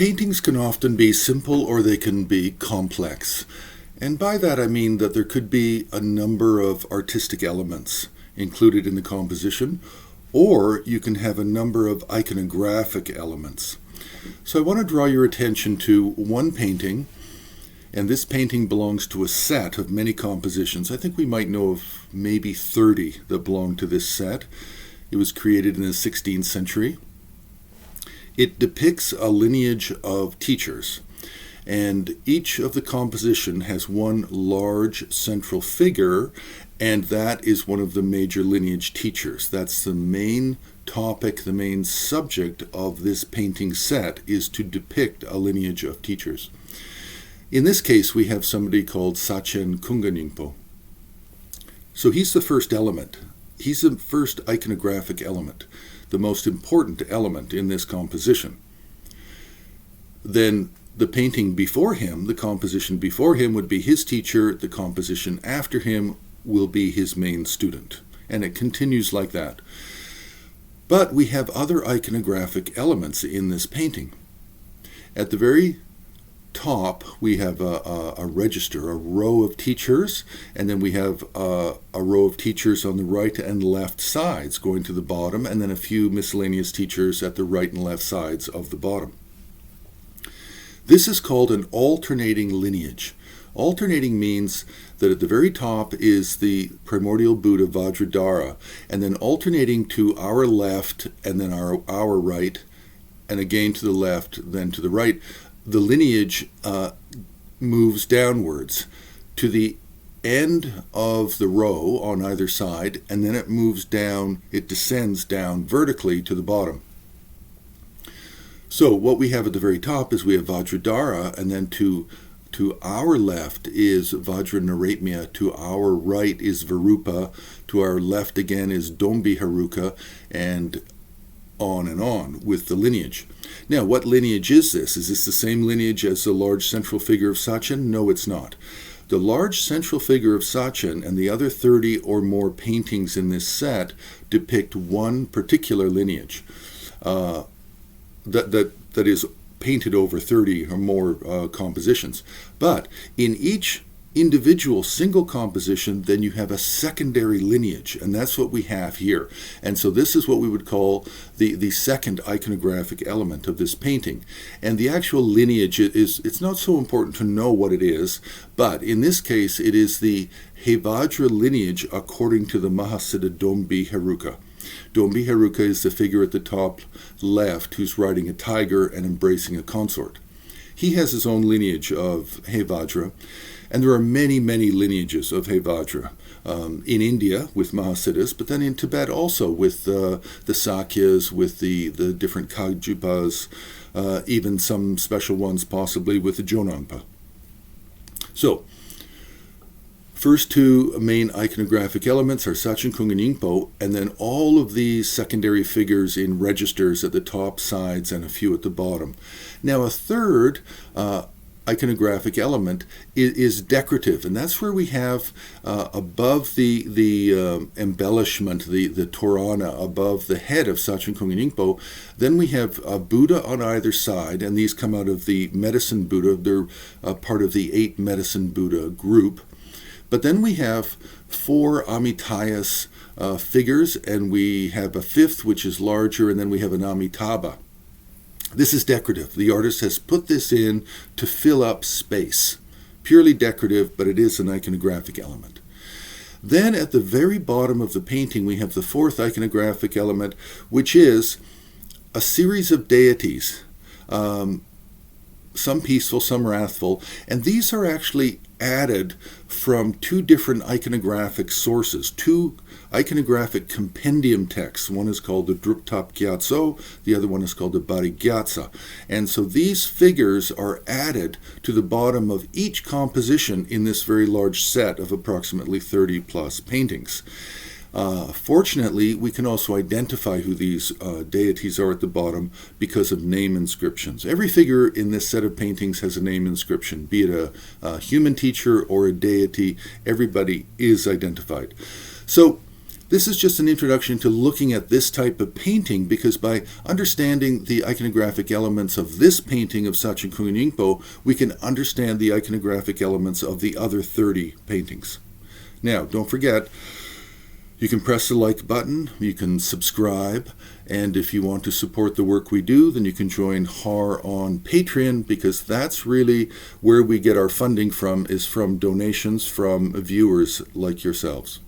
Paintings can often be simple or they can be complex. And by that I mean that there could be a number of artistic elements included in the composition, or you can have a number of iconographic elements. So I want to draw your attention to one painting, and this painting belongs to a set of many compositions. I think we might know of maybe 30 that belong to this set. It was created in the 16th century. It depicts a lineage of teachers, and each of the composition has one large central figure, and that is one of the major lineage teachers. That's the main topic, the main subject of this painting set, is to depict a lineage of teachers. In this case, we have somebody called Sachen Kunga Nyingpo. So he's the first element. He's the first iconographic element, the most important element in this composition. Then the painting before him, the composition before him, would be his teacher. The composition after him will be his main student. And it continues like that. But we have other iconographic elements in this painting. At the very top, we have a register, a row of teachers, and then we have a row of teachers on the right and left sides going to the bottom, and then a few miscellaneous teachers at the right and left sides of the bottom. This is called an alternating lineage. Alternating means that at the very top is the primordial Buddha Vajradhara, and then alternating to our left and then our right, and again to the left, then to the right, the lineage moves downwards to the end of the row on either side, and then it moves down, it descends down vertically to the bottom. So what we have at the very top is we have Vajradhara, and then to our left is Vajranaratmya, to our right is Virupa, to our left again is Dombi Heruka, and on with the lineage. Now, what lineage is this? Is this the same lineage as the large central figure of Sachen? No, it's not. The large central figure of Sachen and the other 30 or more paintings in this set depict one particular lineage that is painted over 30 or more compositions. But in each individual single composition, then you have a secondary lineage, and that's what we have here. And so this is what we would call the second iconographic element of this painting. And the actual lineage it's not so important to know what it is, but in this case it is the Hevajra lineage according to the Mahasiddha Dombi Heruka. Dombi Heruka is the figure at the top left who's riding a tiger and embracing a consort. He has his own lineage of Hevajra, and there are many, many lineages of Hevajra in India with Mahasiddhas, but then in Tibet also with the Sakyas, with the different Kagjupas, even some special ones possibly with the Jonangpa. So, first two main iconographic elements are Sachen Kunga Nyingpo, and then all of these secondary figures in registers at the top, sides, and a few at the bottom. Now, a third iconographic element is decorative, and that's where we have above the embellishment, the Torana above the head of Sachen Kunga Nyingpo, then we have a Buddha on either side, and these come out of the medicine Buddha. They're part of the 8 medicine Buddha group. But then we have 4 Amitabhas figures, and we have a 5th, which is larger, and then we have an Amitabha. This is decorative. The artist has put this in to fill up space. Purely decorative, but it is an iconographic element. Then at the very bottom of the painting, we have the 4th iconographic element, which is a series of deities, some peaceful, some wrathful, and these are actually added from 2 different iconographic sources, 2 iconographic compendium texts. One is called the Druptap Gyatso, the other one is called the Bari Gyatsa. And so these figures are added to the bottom of each composition in this very large set of approximately 30 plus paintings. Fortunately, we can also identify who these deities are at the bottom because of name inscriptions. Every figure in this set of paintings has a name inscription, be it a human teacher or a deity. Everybody is identified. So this is just an introduction to looking at this type of painting, because by understanding the iconographic elements of this painting of Sachen Kunga Nyingpo, we can understand the iconographic elements of the other 30 paintings. Now, don't forget, you can press the like button, you can subscribe, and if you want to support the work we do, then you can join HAR on Patreon, because that's really where we get our funding from, is from donations from viewers like yourselves.